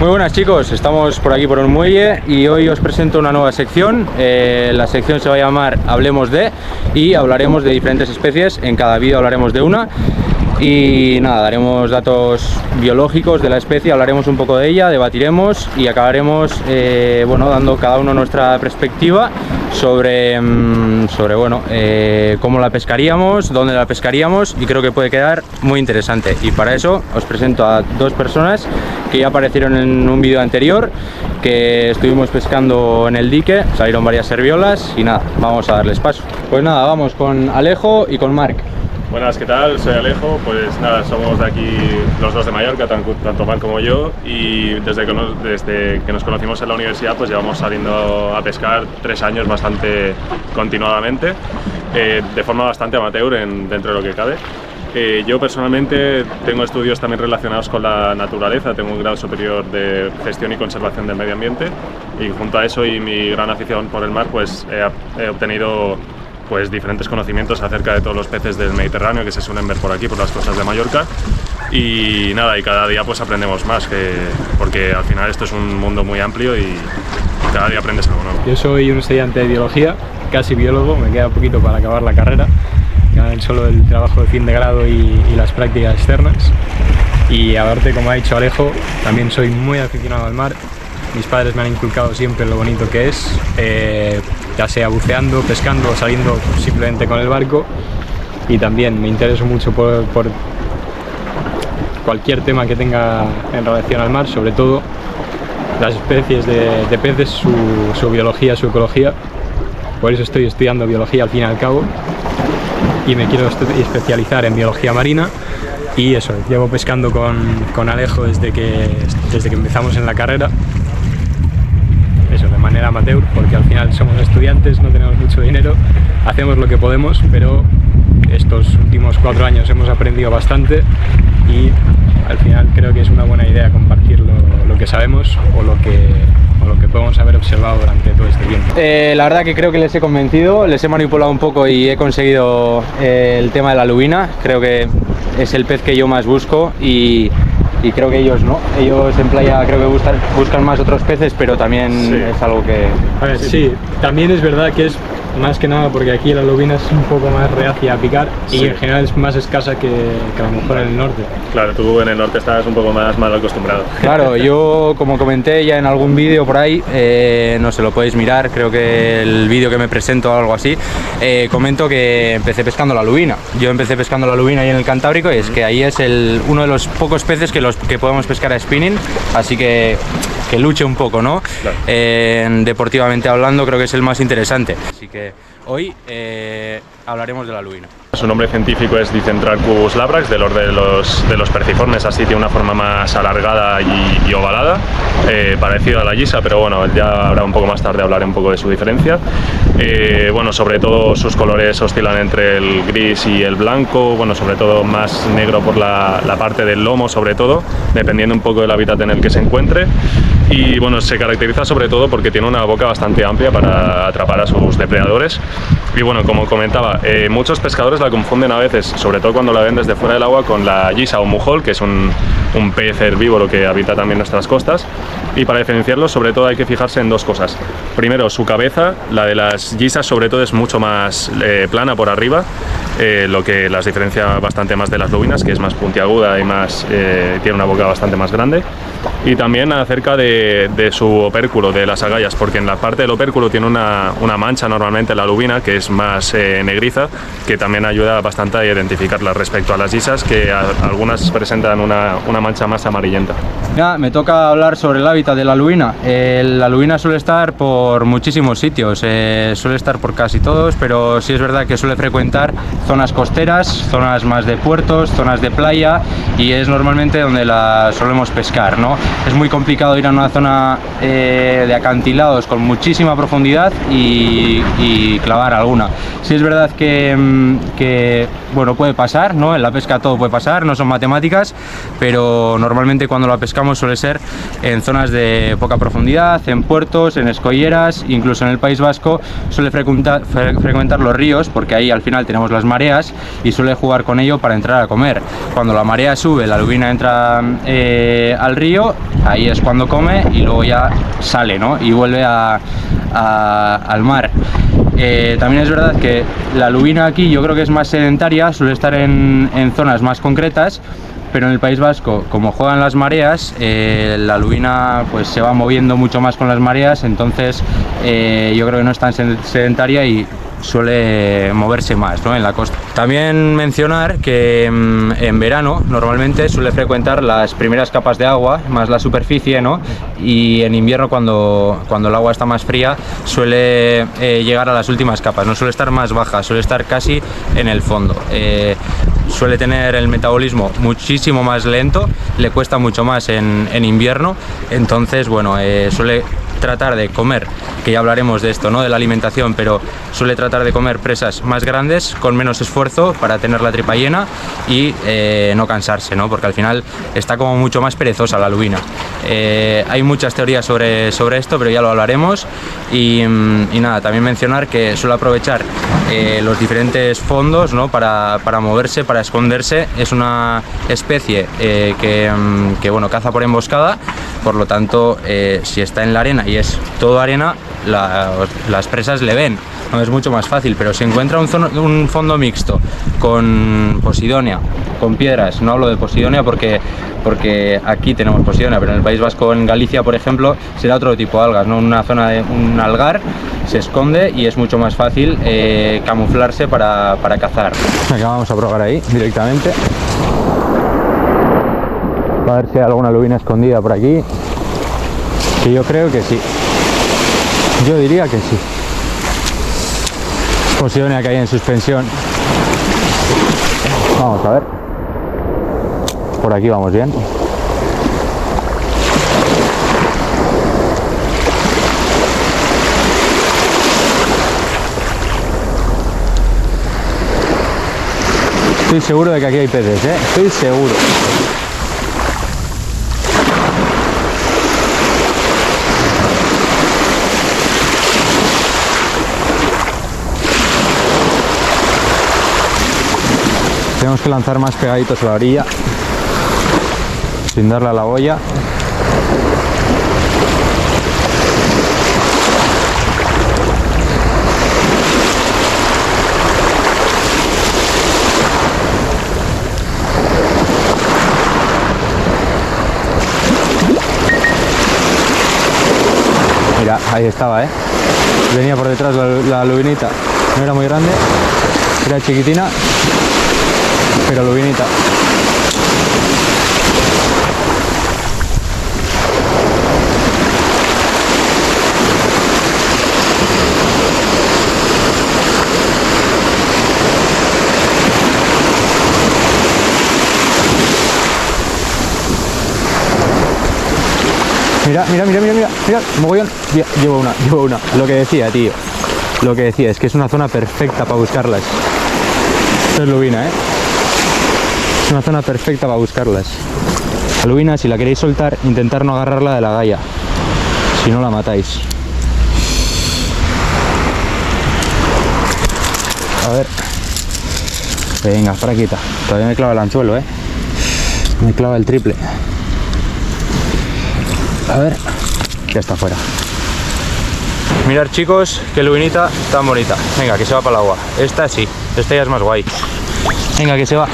Muy buenas chicos, estamos por aquí por el muelle y hoy os presento una nueva sección. La sección se va a llamar Hablemos de y hablaremos de diferentes especies. En cada vídeo hablaremos de una y nada, daremos datos biológicos de la especie, hablaremos un poco de ella, debatiremos y acabaremos dando cada uno nuestra perspectiva sobre cómo la pescaríamos, dónde la pescaríamos, y creo que puede quedar muy interesante. Y para eso os presento a dos personas que ya aparecieron en un vídeo anterior, que estuvimos pescando en el dique, salieron varias serviolas y nada, vamos a darles paso. Pues nada, vamos con Alejo y con Marc. Buenas, ¿qué tal? Soy Alejo. Pues nada, somos de aquí los dos de Mallorca, tanto Marc como yo, y desde que nos conocimos en la universidad pues llevamos saliendo a pescar 3 años bastante continuadamente, de forma bastante amateur dentro de lo que cabe. Yo personalmente tengo estudios también relacionados con la naturaleza, tengo un grado superior de gestión y conservación del medio ambiente, y junto a eso y mi gran afición por el mar pues he obtenido pues diferentes conocimientos acerca de todos los peces del Mediterráneo que se suelen ver por aquí, por las costas de Mallorca. Y nada, y cada día pues aprendemos más, porque al final esto es un mundo muy amplio y cada día aprendes algo nuevo. Yo soy un estudiante de biología, casi biólogo, me queda poquito para acabar la carrera, solo el trabajo de fin de grado y las prácticas externas. Y aparte, como ha dicho Alejo, también soy muy aficionado al mar. Mis padres me han inculcado siempre lo bonito que es, ya sea buceando, pescando o saliendo simplemente con el barco, y también me intereso mucho por cualquier tema que tenga en relación al mar, sobre todo las especies de peces, su biología, su ecología. Por eso estoy estudiando biología al fin y al cabo y me quiero especializar en biología marina. Y eso, llevo pescando con Alejo desde que empezamos en la carrera. Eso, de manera amateur, porque al final somos estudiantes, no tenemos mucho dinero, hacemos lo que podemos, pero estos últimos 4 años hemos aprendido bastante y al final creo que es una buena idea compartir lo que sabemos o lo que podemos haber observado durante todo este tiempo. La verdad que creo que les he convencido, les he manipulado un poco y he conseguido el tema de la lubina. Creo que es el pez que yo más busco y creo que ellos no. Ellos en playa creo que buscan más otros peces, pero también sí, es algo que... A ver, sí, también es verdad que es más que nada porque aquí la lubina es un poco más reacia a picar y en general es más escasa que a lo mejor en el norte. Claro, tú en el norte estás un poco más mal acostumbrado. Claro, yo como comenté ya en algún vídeo por ahí, no se lo podéis mirar, creo que el vídeo que me presento o algo así, comento que empecé pescando la lubina. Yo empecé pescando la lubina ahí en el Cantábrico y es que ahí es uno de los pocos peces que podemos pescar a spinning, así que luche un poco, ¿no? Claro. Deportivamente hablando creo que es el más interesante. Así que hoy hablaremos de la lubina. Su nombre científico es Dicentrarchus labrax, del orden de los perciformes, así tiene una forma más alargada y ovalada, parecido a la guisa, pero bueno, ya habrá un poco más tarde hablaré un poco de su diferencia. Bueno, sobre todo sus colores oscilan entre el gris y el blanco, bueno, sobre todo más negro por la parte del lomo, sobre todo, dependiendo un poco del hábitat en el que se encuentre. Y bueno, se caracteriza sobre todo porque tiene una boca bastante amplia para atrapar a sus depredadores. Y bueno, como comentaba, muchos pescadores la confunden a veces, sobre todo cuando la ven desde fuera del agua, con la guisa o mujol, que es un pez herbívoro que habita también nuestras costas. Y para diferenciarlos, sobre todo hay que fijarse en 2 cosas. Primero, su cabeza, la de las guisas sobre todo es mucho más plana por arriba, lo que las diferencia bastante más de las lubinas, que es más puntiaguda y tiene una boca bastante más grande. Y también acerca de su opérculo, de las agallas, porque en la parte del opérculo tiene una mancha normalmente la lubina, que es más negriza, que también ayuda bastante a identificarla respecto a las guisas, que algunas presentan una mancha más amarillenta. Ya, me toca hablar sobre el hábitat de la lubina. La lubina suele estar por muchísimos sitios, suele estar por casi todos, pero sí es verdad que suele frecuentar zonas costeras, zonas más de puertos, zonas de playa, y es normalmente donde la solemos pescar, ¿no? Es muy complicado ir a una zona de acantilados con muchísima profundidad y clavar alguna. Sí es verdad que bueno, puede pasar, ¿no? En la pesca todo puede pasar, no son matemáticas, pero normalmente cuando la pescamos suele ser en zonas de poca profundidad, en puertos, en escolleras, incluso en el País Vasco suele frecuentar los ríos, porque ahí al final tenemos las mareas y suele jugar con ello para entrar a comer. Cuando la marea sube, la lubina entra al río río, ahí es cuando come y luego ya sale, ¿no? Y vuelve al mar. También es verdad que la lubina aquí yo creo que es más sedentaria, suele estar en zonas más concretas, pero en el País Vasco, como juegan las mareas, la lubina pues se va moviendo mucho más con las mareas, entonces yo creo que no es tan sedentaria y suele moverse más, ¿no?, en la costa. También mencionar que en verano normalmente suele frecuentar las primeras capas de agua, más la superficie, ¿no?, y en invierno cuando el agua está más fría suele llegar a las últimas capas, no suele estar más baja, suele estar casi en el fondo. Suele tener el metabolismo muchísimo más lento, le cuesta mucho más en invierno, entonces bueno, suele tratar de comer, que ya hablaremos de esto, ¿no?, de la alimentación, pero suele tratar de comer presas más grandes con menos esfuerzo para tener la tripa llena y no cansarse, ¿no?, porque al final está como mucho más perezosa la lubina. Hay muchas teorías sobre esto, pero ya lo hablaremos. Y nada, también mencionar que suele aprovechar los diferentes fondos, ¿no?, para moverse, para esconderse. Es una especie que bueno, caza por emboscada, por lo tanto si está en la arena y es todo arena, las presas le ven, no es mucho más fácil, pero si encuentra un fondo mixto con posidonia, con piedras, no hablo de posidonia porque aquí tenemos posidonia, pero en el País Vasco, en Galicia por ejemplo, será otro tipo de algas, ¿no?, una zona de un algar, se esconde y es mucho más fácil camuflarse para cazar. Venga, vamos a probar ahí directamente, a ver si hay alguna lubina escondida por aquí, que yo creo que sí, yo diría que sí. Posidonia que hay en suspensión. Vamos a ver, por aquí vamos bien. Estoy seguro de que aquí hay peces, estoy seguro. Tenemos que lanzar más pegaditos a la orilla, sin darle a la boya. Mira, ahí estaba, venía por detrás la lubinita, no era muy grande, era chiquitina, pero lubinita. Mira, mogollón. Llevo una. Lo que decía, tío. Lo que decía, es que es una zona perfecta para buscarlas. Esto es lubina, Es una zona perfecta para buscarlas. La lubina, si la queréis soltar, intentar no agarrarla de la galla. Si no la matáis. A ver. Venga, para quieta. Todavía me clava el anzuelo, Me clava el triple. A ver, ya está fuera. Mirad, chicos, qué lubinita tan bonita. Venga, que se va para el agua. Esta sí, esta ya es más guay. Venga, que se va.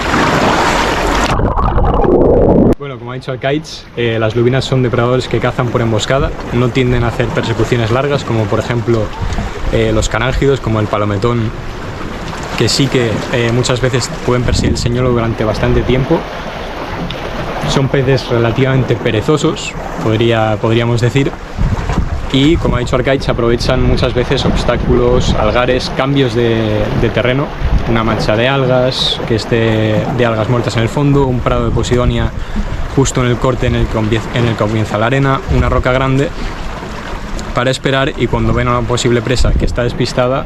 Bueno, como ha dicho Arkaitz, las lubinas son depredadores que cazan por emboscada. No tienden a hacer persecuciones largas, como por ejemplo los canálgidos, como el palometón, que sí que muchas veces pueden perseguir el señuelo durante bastante tiempo. Son peces relativamente perezosos, podríamos decir, y como ha dicho Arkaitz, aprovechan muchas veces obstáculos, algares, cambios de terreno, una mancha de algas, que esté de algas muertas en el fondo, un prado de posidonia justo en el corte en el que comienza la arena, una roca grande, para esperar y cuando ven a una posible presa que está despistada,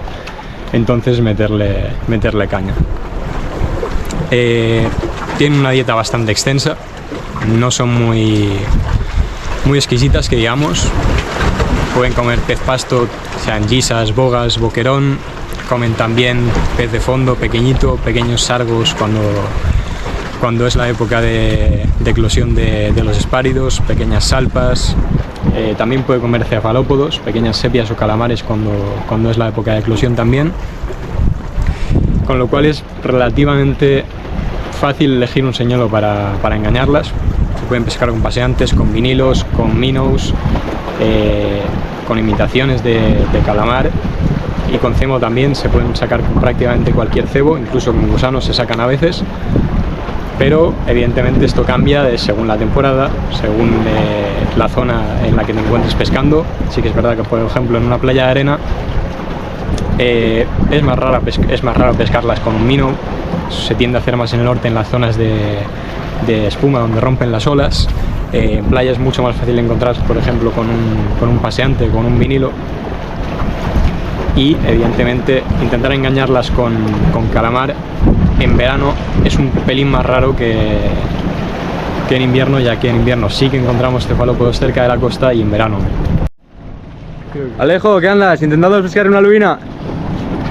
entonces meterle caña. Tienen una dieta bastante extensa. No son muy exquisitas, que digamos. Pueden comer pez pasto, sean gisas, bogas, boquerón. Comen también pez de fondo pequeñito, pequeños sargos cuando es la época de eclosión de los espáridos, pequeñas salpas. También puede comer cefalópodos, pequeñas sepias o calamares cuando es la época de eclosión también. Con lo cual es relativamente fácil elegir un señuelo para engañarlas. Se pueden pescar con paseantes, con vinilos, con minnows, con imitaciones de calamar, y con cebo también se pueden sacar con prácticamente cualquier cebo, incluso con gusanos se sacan a veces, pero evidentemente esto cambia según la temporada, según la zona en la que te encuentres pescando. Sí que es verdad que, por ejemplo, en una playa de arena es más raro pescarlas con un minnow. Se tiende a hacer más en el norte, en las zonas de espuma donde rompen las olas. En playa es mucho más fácil encontrar, por ejemplo, con un paseante, con un vinilo. Y evidentemente intentar engañarlas con calamar en verano es un pelín más raro que en invierno, ya que en invierno sí que encontramos cefalópodos cerca de la costa y en verano. Alejo, ¿qué andas? ¿Intentando pescar una lubina?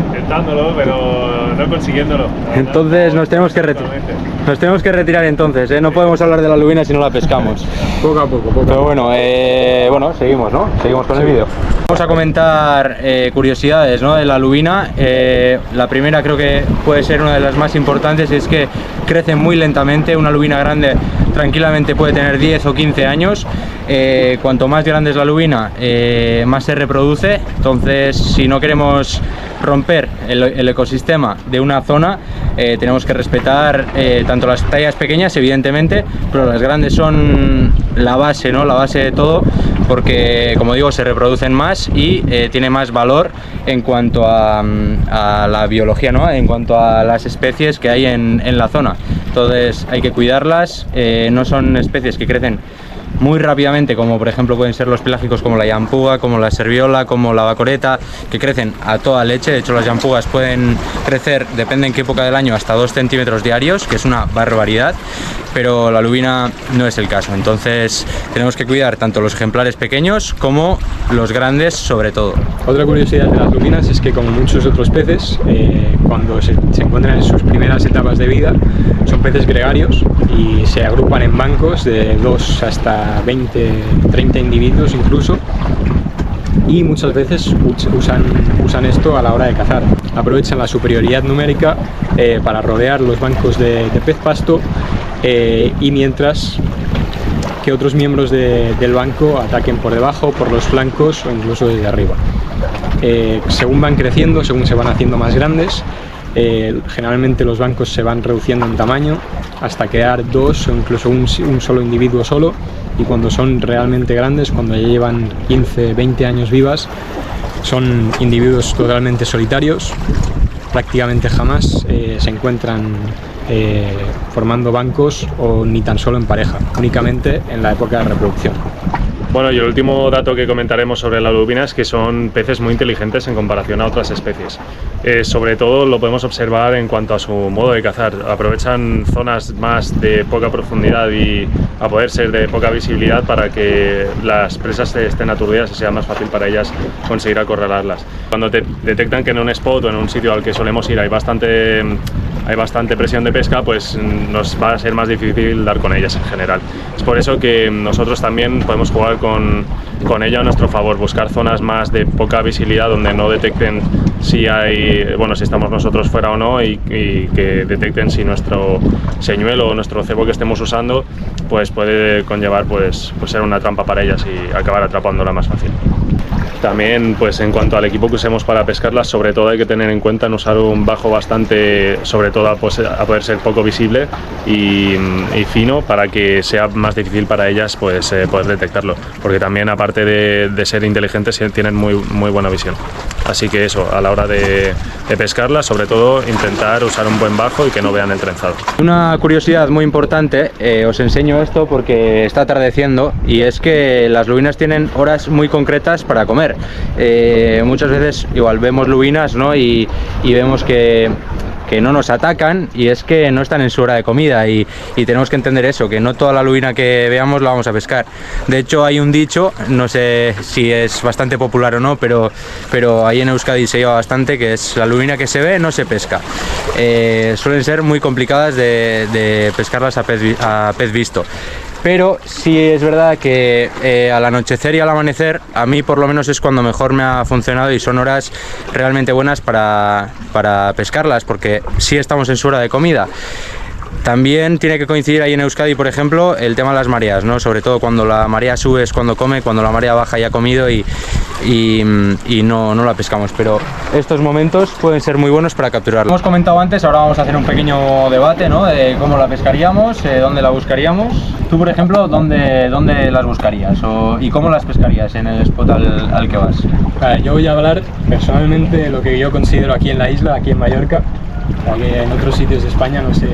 Intentándolo, pero no consiguiéndolo. Entonces nos tenemos que retirar entonces, ¿eh? No podemos hablar de la lubina si no la pescamos. Poco a poco. Pero bueno, seguimos, ¿no? Seguimos con el vídeo. Vamos a comentar curiosidades, ¿no?, de la lubina. La primera creo que puede ser una de las más importantes, es que crece muy lentamente. Una lubina grande tranquilamente puede tener 10 o 15 años. Cuanto más grande es la lubina, más se reproduce. Entonces, si no queremos romper el ecosistema de una zona, tenemos que respetar tanto las tallas pequeñas, evidentemente, pero las grandes son la base, ¿no?, la base de todo, porque, como digo, se reproducen más y tiene más valor en cuanto a la biología, ¿no?, en cuanto a las especies que hay en la zona. Entonces hay que cuidarlas. No son especies que crecen muy rápidamente, como por ejemplo pueden ser los pelágicos, como la llampuga, como la serviola, como la bacoreta, que crecen a toda leche. De hecho, las llampugas pueden crecer, depende en qué época del año, hasta 2 centímetros diarios, que es una barbaridad, pero la lubina no es el caso. Entonces tenemos que cuidar tanto los ejemplares pequeños como los grandes, sobre todo. Otra curiosidad de las lubinas es que, como muchos otros peces, cuando se encuentran en sus primeras etapas de vida, son peces gregarios y se agrupan en bancos de 2 hasta 20, 30 individuos incluso, y muchas veces usan esto a la hora de cazar. Aprovechan la superioridad numérica para rodear los bancos de pez pasto, y mientras que otros miembros del banco ataquen por debajo, por los flancos o incluso desde arriba. Según van creciendo, según se van haciendo más grandes, generalmente los bancos se van reduciendo en tamaño hasta quedar 2 o incluso un solo individuo solo, y cuando son realmente grandes, cuando ya llevan 15, 20 años vivas, son individuos totalmente solitarios. Prácticamente jamás se encuentran formando bancos o ni tan solo en pareja, únicamente en la época de reproducción. Bueno, y el último dato que comentaremos sobre la lubina es que son peces muy inteligentes en comparación a otras especies. Sobre todo lo podemos observar en cuanto a su modo de cazar. Aprovechan zonas más de poca profundidad y, a poder ser, de poca visibilidad, para que las presas estén aturdidas y sea más fácil para ellas conseguir acorralarlas. Cuando detectan que en un spot o en un sitio al que solemos ir hay bastante presión de pesca, pues nos va a ser más difícil dar con ellas en general. Es por eso que nosotros también podemos jugar con ella a nuestro favor, buscar zonas más de poca visibilidad donde no detecten si estamos nosotros fuera o no, y que detecten si nuestro señuelo o nuestro cebo que estemos usando pues puede conllevar pues ser una trampa para ellas y acabar atrapándola más fácil. También, pues en cuanto al equipo que usemos para pescarlas, sobre todo hay que tener en cuenta en usar un bajo bastante, sobre todo a poder ser poco visible y fino, para que sea más difícil para ellas pues poder detectarlo, porque también, aparte de ser inteligentes, tienen muy buena visión. Así que eso, a la hora de pescarlas, sobre todo intentar usar un buen bajo y que no vean el trenzado. Una curiosidad muy importante, os enseño esto porque está atardeciendo, y es que las lubinas tienen horas muy concretas para comer. Muchas veces igual vemos lubinas, ¿no?, y vemos que que no nos atacan, y es que no están en su hora de comida, y tenemos que entender eso, que no toda la lubina que veamos la vamos a pescar. De hecho hay un dicho, no sé si es bastante popular o no, pero ahí en Euskadi se lleva bastante, que es: la lubina que se ve no se pesca. Suelen ser muy complicadas de pescarlas a pez visto. Pero sí es verdad que al anochecer y al amanecer, a mí por lo menos es cuando mejor me ha funcionado, y son horas realmente buenas para pescarlas, porque sí estamos en su hora de comida. También tiene que coincidir ahí en Euskadi, por ejemplo, el tema de las mareas, ¿no? Sobre todo cuando la marea sube es cuando come, cuando la marea baja ya ha comido y no la pescamos. Pero estos momentos pueden ser muy buenos para capturarla. Hemos comentado antes, ahora vamos a hacer un pequeño debate, ¿no? De cómo la pescaríamos, dónde la buscaríamos. Tú, por ejemplo, ¿dónde las buscarías? ¿Y cómo las pescarías en el spot al que vas? Vale, yo voy a hablar personalmente de lo que yo considero aquí en la isla, aquí en Mallorca. Porque en otros sitios de España, no sé,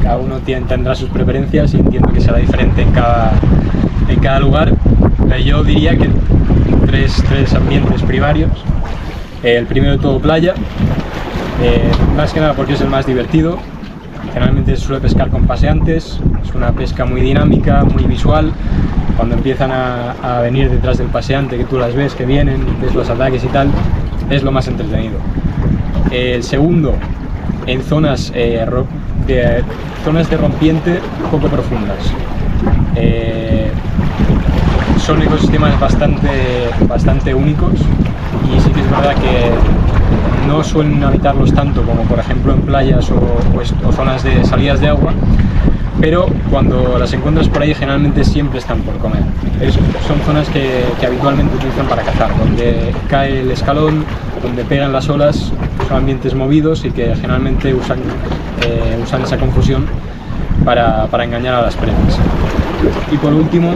cada uno tendrá sus preferencias y entiendo que será diferente en cada lugar. Yo diría que tres ambientes primarios. El primero de todo, playa, más que nada porque es el más divertido. Generalmente se suele pescar con paseantes, es una pesca muy dinámica, muy visual. Cuando empiezan a venir detrás del paseante, que tú las ves que vienen, ves los ataques y tal, es lo más entretenido. El segundo, en zonas de rompiente poco profundas. Son ecosistemas bastante únicos, y sí que es verdad que no suelen habitarlos tanto como por ejemplo en playas o zonas de salidas de agua, pero cuando las encuentras por ahí generalmente siempre están por comer. Son zonas que habitualmente utilizan para cazar, donde cae el escalón, donde pegan las olas. Son ambientes movidos y que generalmente usan esa confusión para engañar a las presas. Y por último,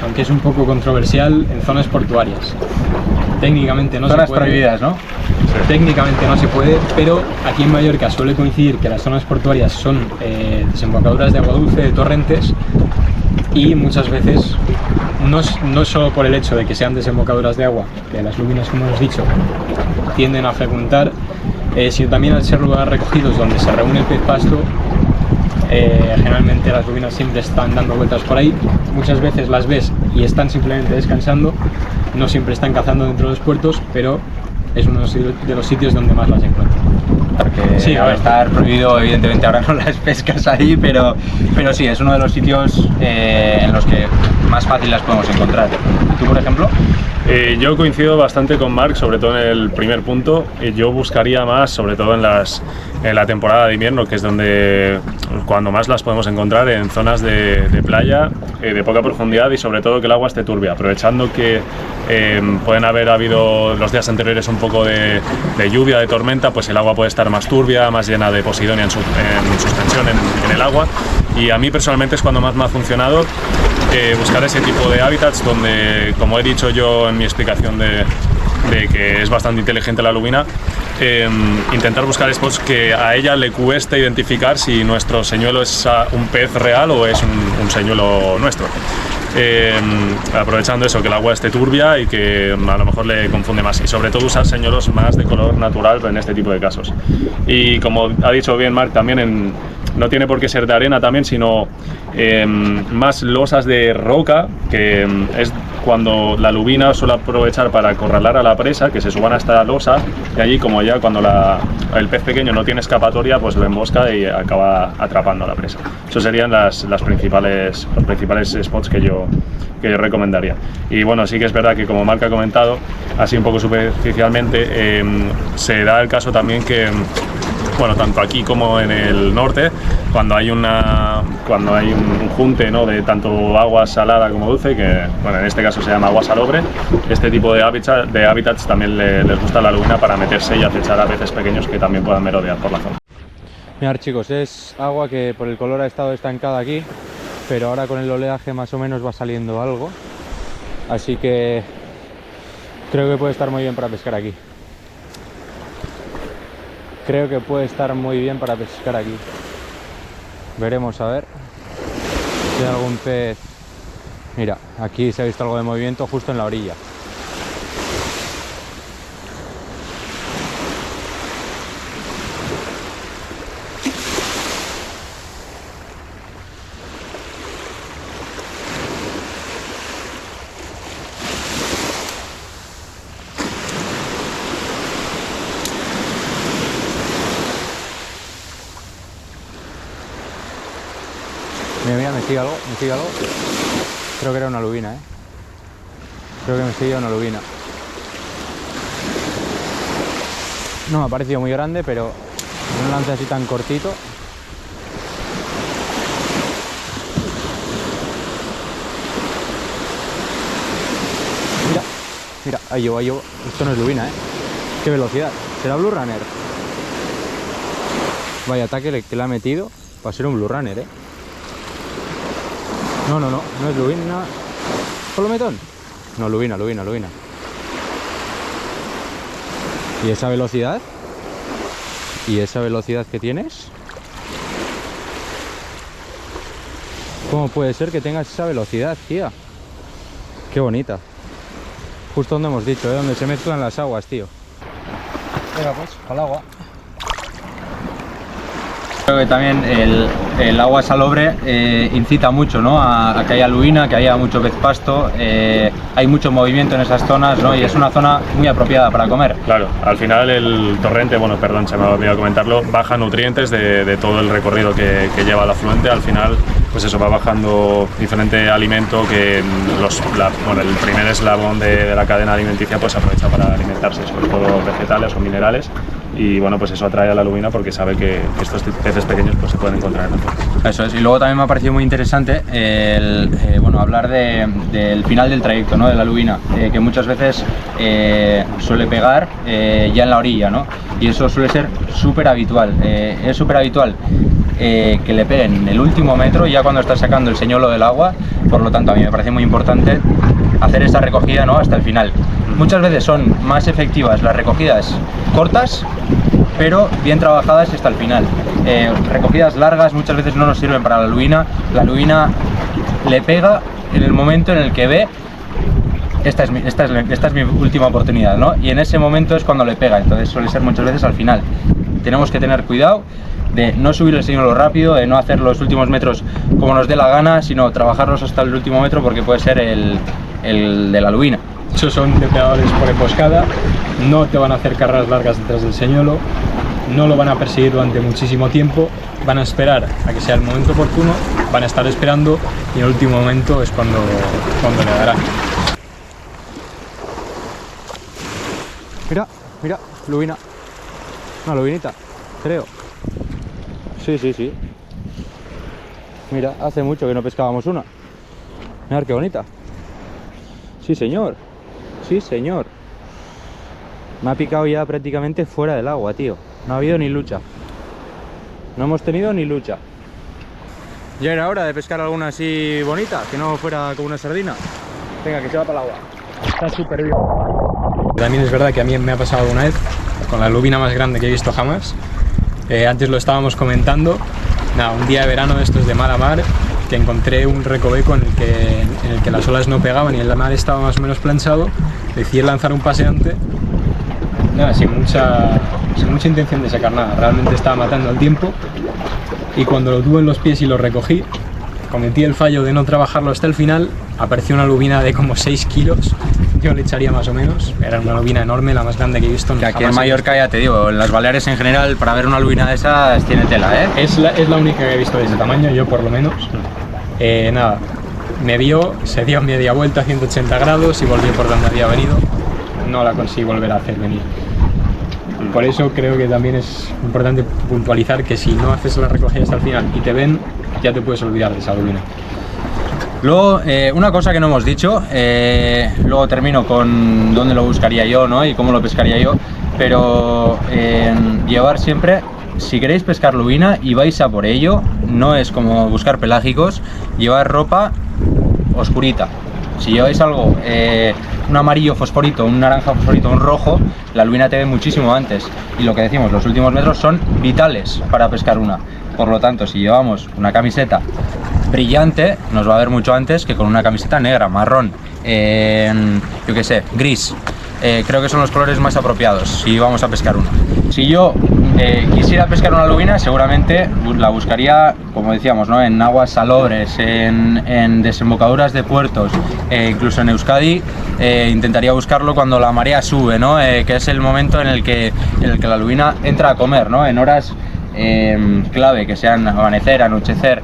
aunque es un poco controversial, en zonas portuarias. Técnicamente no se puede. Zonas prohibidas, ¿no? Técnicamente no se puede, pero aquí en Mallorca suele coincidir que las zonas portuarias son desembocaduras de agua dulce, de torrentes, y muchas veces, no solo por el hecho de que sean desembocaduras de agua, que las lubinas, como hemos dicho, tienden a frecuentar, sino también al ser lugares recogidos donde se reúne el pez pasto. Generalmente las lubinas siempre están dando vueltas por ahí, muchas veces las ves y están simplemente descansando, no siempre están cazando dentro de los puertos, pero es uno de los sitios donde más las encuentro. Porque sí, al estar prohibido, evidentemente ahora no las pescas ahí, pero sí, es uno de los sitios en los que más fácil las podemos encontrar. ¿Tú, por ejemplo? Yo coincido bastante con Marc, sobre todo en el primer punto. Yo buscaría más, sobre todo en la temporada de invierno, que es cuando más las podemos encontrar, en zonas de playa, de poca profundidad, y sobre todo que el agua esté turbia, aprovechando que pueden haber habido los días anteriores un poco de lluvia, de tormenta, pues el agua puede estar más turbia, más llena de posidonia en suspensión en el agua. Y a mí personalmente es cuando más me ha funcionado buscar ese tipo de hábitats donde, como he dicho yo en mi explicación de que es bastante inteligente la lubina, intentar buscar spots que a ella le cueste identificar si nuestro señuelo es un pez real o es un señuelo nuestro. Aprovechando eso, que el agua esté turbia y que a lo mejor le confunde más, y sobre todo usar señuelos más de color natural en este tipo de casos. Y como ha dicho bien Marc, también no tiene por qué ser de arena también, sino más losas de roca, que es cuando la lubina suele aprovechar para acorralar a la presa, que se suban a esta losa, y allí, como ya cuando el pez pequeño no tiene escapatoria, pues lo embosca y acaba atrapando a la presa. Esos serían los principales spots que yo recomendaría. Y bueno, sí que es verdad que, como Marc ha comentado, así un poco superficialmente, se da el caso también que, bueno, tanto aquí como en el norte, cuando hay un junte, ¿no?, de tanto agua salada como dulce, que bueno, en este caso se llama agua salobre, este tipo de hábitats también les gusta a la lubina para meterse y acechar a peces pequeños que también puedan merodear por la zona. Mirad, chicos, es agua que por el color ha estado estancada aquí, pero ahora con el oleaje más o menos va saliendo algo, así que creo que puede estar muy bien para pescar aquí. Creo que puede estar muy bien para pescar aquí. Veremos a ver si hay algún pez. Mira, aquí se ha visto algo de movimiento justo en la orilla. sigue algo, me sigue algo. Creo que era una lubina, ¿eh? Creo que me sigue una lubina. No me ha parecido muy grande, pero en un lance así tan cortito. Mira, mira, ahí llevo, ahí llevo. Esto no es lubina, ¿eh? Qué velocidad. ¿Será Blue Runner? Vaya ataque que le ha metido para ser un Blue Runner, ¿eh? No, no, no, no es lubina. ¿Polometón? No, lubina, lubina, lubina. ¿Y esa velocidad? ¿Y esa velocidad que tienes? ¿Cómo puede ser que tengas esa velocidad, tía? Qué bonita. Justo donde hemos dicho, ¿eh? Donde se mezclan las aguas, tío. Venga, pues, al agua. Creo que también el agua salobre incita mucho, ¿no? a que haya lubina, que haya mucho pez pasto, hay mucho movimiento en esas zonas, ¿no? Y es una zona muy apropiada para comer. Claro, al final el torrente, bueno, perdón, se me ha olvidado comentarlo, baja nutrientes de todo el recorrido que lleva el afluente. Al final, pues eso, va bajando diferente alimento que bueno, el primer eslabón de la cadena alimenticia pues aprovecha para alimentarse, sobre todo vegetales o minerales. Y bueno, pues eso atrae a la lubina porque sabe que estos peces pequeños pues se pueden encontrar en la zona. Eso es, y luego también me ha parecido muy interesante bueno, hablar del final del trayecto, ¿no? De la lubina, que muchas veces suele pegar ya en la orilla, ¿no? Y eso suele ser súper habitual, es súper habitual que le peguen en el último metro, ya cuando está sacando el señuelo del agua. Por lo tanto, a mí me parece muy importante hacer esta recogida, ¿no? Hasta el final. Muchas veces son más efectivas las recogidas cortas, pero bien trabajadas hasta el final. Recogidas largas muchas veces no nos sirven para la lubina. La lubina le pega en el momento en el que ve esta es mi última oportunidad, ¿no? Y en ese momento es cuando le pega, entonces suele ser muchas veces al final. Tenemos que tener cuidado de no subir el señuelo rápido, de no hacer los últimos metros como nos dé la gana, sino trabajarlos hasta el último metro, porque puede ser el de la lubina. Esos son depredadores por emboscada, no te van a hacer carreras largas detrás del señuelo, no lo van a perseguir durante muchísimo tiempo, van a esperar a que sea el momento oportuno, van a estar esperando y en el último momento es cuando le darán. Mira, mira, lubina. Una lubinita, creo. Sí, sí, sí. Mira, hace mucho que no pescábamos una. Mirad qué bonita. Sí, señor. Sí, señor. Me ha picado ya prácticamente fuera del agua, tío. No ha habido ni lucha. No hemos tenido ni lucha. Ya era hora de pescar alguna así bonita, que no fuera como una sardina. Venga, que se va para el agua. Está súper bien. También es verdad que a mí me ha pasado una vez con la lubina más grande que he visto jamás. Antes lo estábamos comentando. Nada, un día de verano de estos de mar a mar, que encontré un recoveco en el que las olas no pegaban y el mar estaba más o menos planchado. Decidí lanzar un paseante, nada, sin mucha intención de sacar nada, realmente estaba matando el tiempo, y cuando lo tuve en los pies y lo recogí, cometí el fallo de no trabajarlo hasta el final. Apareció una lubina de como 6 kilos, yo le echaría más o menos, era una lubina enorme, la más grande que he visto. Que aquí en Mallorca, ya te digo, en las Baleares en general, para ver una lubina de esas tiene tela, ¿eh? Es la única que he visto de ese tamaño, yo por lo menos. Nada, me vio, se dio media vuelta a 180 grados y volvió por donde había venido. No la conseguí volver a hacer venir. Por eso creo que también es importante puntualizar que si no haces la recogida hasta el final y te ven, ya te puedes olvidar de esa lubina. Luego, una cosa que no hemos dicho, luego termino con dónde lo buscaría yo, ¿no? Y cómo lo pescaría yo, pero llevar siempre, si queréis pescar lubina y vais a por ello, no es como buscar pelágicos, llevar ropa oscurita. Si lleváis algo, un amarillo fosforito, un naranja fosforito, un rojo, la lubina te ve muchísimo antes. Y lo que decimos, los últimos metros son vitales para pescar una. Por lo tanto, si llevamos una camiseta brillante, nos va a ver mucho antes que con una camiseta negra, marrón, yo qué sé, gris. Creo que son los colores más apropiados si vamos a pescar una. Si yo quisiera pescar una lubina, seguramente la buscaría, como decíamos, ¿no? En aguas salobres, en desembocaduras de puertos, incluso en Euskadi intentaría buscarlo cuando la marea sube, ¿no? Que es el momento en el que la lubina entra a comer, ¿no? En horas clave, que sean amanecer, anochecer,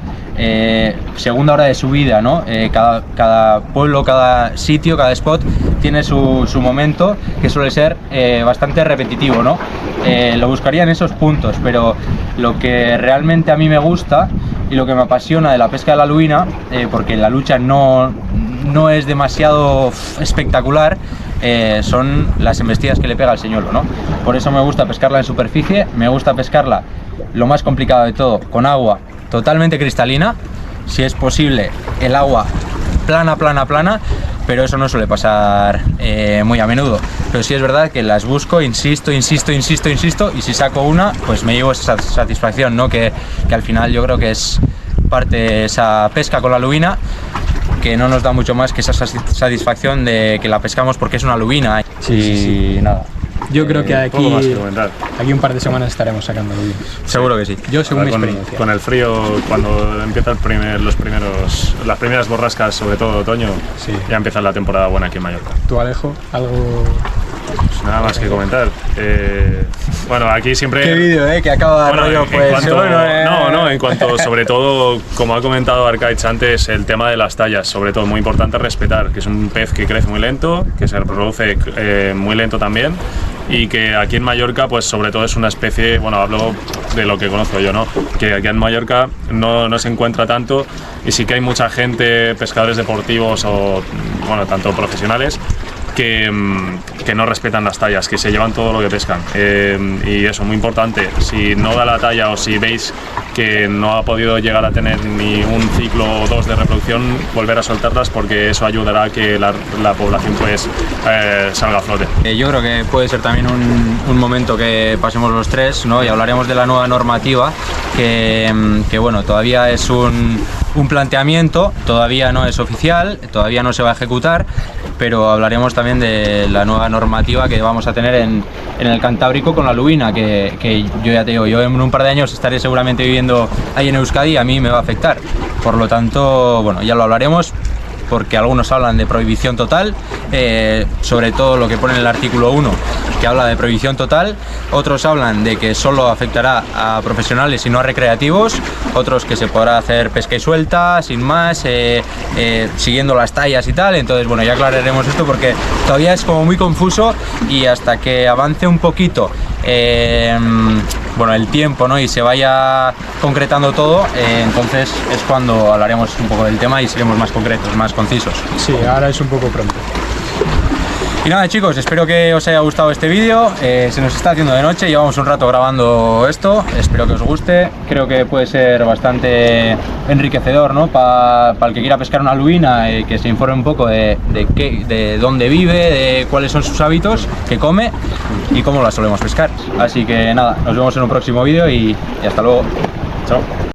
segunda hora de subida, ¿no? Cada pueblo, cada sitio, cada spot tiene su momento que suele ser bastante repetitivo, ¿no? Lo buscaría en esos puntos, pero lo que realmente a mí me gusta y lo que me apasiona de la pesca de la lubina, porque la lucha no es demasiado espectacular, son las embestidas que le pega al señuelo, ¿no? Por eso me gusta pescarla en superficie, me gusta pescarla, lo más complicado de todo, con agua totalmente cristalina, si es posible el agua plana, pero eso no suele pasar muy a menudo. Pero sí es verdad que las busco, insisto, y si saco una, pues me llevo esa satisfacción, ¿no? Que al final yo creo que es parte de esa pesca con la lubina, que no nos da mucho más que esa satisfacción de que la pescamos porque es una lubina. Sí. Nada. Yo creo que Poco más que comentar. aquí un par de semanas estaremos sacando lubinas. Seguro que sí. Yo, según mi Con experiencia. el frío, cuando empiezan las primeras borrascas, sobre todo de otoño, Sí. ya empieza la temporada buena aquí en Mallorca. ¿Tú, Alejo, algo? Pues nada más que comentar. Bueno, aquí siempre... Qué vídeo, que acaba Bueno, rollo, en pues. cuanto, Bueno, en cuanto, sobre todo, como ha comentado Arcaich antes, el tema de las tallas, sobre todo, muy importante respetar, que es un pez que crece muy lento, que se reproduce muy lento también, y que aquí en Mallorca, pues sobre todo es una especie, bueno, hablo de lo que conozco yo, ¿no? Que aquí en Mallorca no se encuentra tanto, y sí que hay mucha gente, pescadores deportivos o, bueno, tanto profesionales, que no respetan las tallas, que se llevan todo lo que pescan. Y eso, muy importante, si no da la talla o si veis que no ha podido llegar a tener ni un ciclo o dos de reproducción, volver a soltarlas, porque eso ayudará a que la población pues salga a flote. Yo creo que puede ser también un momento que pasemos los tres, ¿no? Y hablaremos de la nueva normativa, que bueno, todavía es un planteamiento, todavía no es oficial, todavía no se va a ejecutar, pero hablaremos también de la nueva normativa que vamos a tener en el Cantábrico con la lubina, que yo ya te digo, yo en un par de años estaré seguramente viviendo ahí en Euskadi y a mí me va a afectar. Por lo tanto, bueno, ya lo hablaremos, porque algunos hablan de prohibición total, sobre todo lo que pone en el artículo 1, que habla de prohibición total, otros hablan de que solo afectará a profesionales y no a recreativos, otros que se podrá hacer pesca y suelta, sin más, siguiendo las tallas y tal. Entonces, bueno, ya aclararemos esto porque todavía es como muy confuso, y hasta que avance un poquito bueno, el tiempo, ¿no? Y se vaya concretando todo, entonces es cuando hablaremos un poco del tema y seremos más concretos, más concisos. Sí, ahora es un poco pronto. Y nada, chicos, espero que os haya gustado este vídeo. Se nos está haciendo de noche, llevamos un rato grabando esto, espero que os guste. Creo que puede ser bastante enriquecedor, ¿no? Para el que quiera pescar una lubina, que se informe un poco de dónde vive, de cuáles son sus hábitos, qué come y cómo la solemos pescar. Así que nada, nos vemos en un próximo vídeo y hasta luego. Chao.